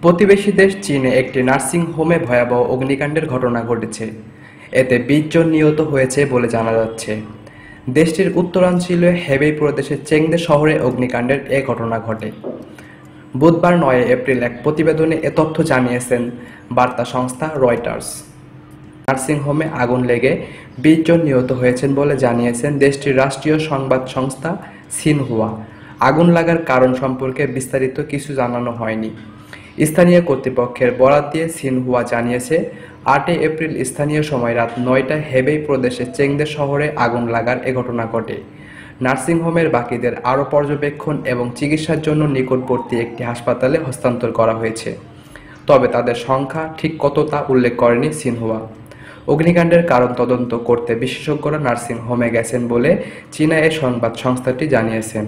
প্রতিবেশী দেশ চীনে একটি নার্সিং হোমে ভয়াবহ অগ্নিকাণ্ডের ঘটনা ঘটেছে। এতে ২০ জন নিহত হয়েছে বলে জানা যাচ্ছে। দেশটির উত্তরাঞ্চলীয় হেবেই প্রদেশের চেংদে শহরে অগ্নিকাণ্ডের এ ঘটনা ঘটে। বুধবার ৯ এপ্রিল এক প্রতিবেদনে এ তথ্য জানিয়েছেন বার্তা সংস্থা রয়টার্স। নার্সিং হোমে আগুন লেগে ২০ জন নিহত হয়েছেন বলে জানিয়েছেন দেশটির রাষ্ট্রীয় সংবাদ সংস্থা সিনহুয়া। আগুন লাগার কারণ সম্পর্কে বিস্তারিত কিছু জানানো হয়নি। স্থানীয় কর্তৃপক্ষের বরাত দিয়ে সিনহুয়া জানিয়েছে, ৮ এপ্রিল স্থানীয় সময় রাত ৯টায় হেবেই প্রদেশের চেংদে শহরে আগুন লাগার এ ঘটনা ঘটে। নার্সিংহোমের বাকিদের আরও পর্যবেক্ষণ এবং চিকিৎসার জন্য নিকটবর্তী একটি হাসপাতালে হস্তান্তর করা হয়েছে। তবে তাদের সংখ্যা ঠিক কত তা উল্লেখ করেনি সিনহুয়া। অগ্নিকাণ্ডের কারণ তদন্ত করতে বিশেষজ্ঞরা নার্সিং হোমে গেছেন বলে চীনা এ সংবাদ সংস্থাটি জানিয়েছেন।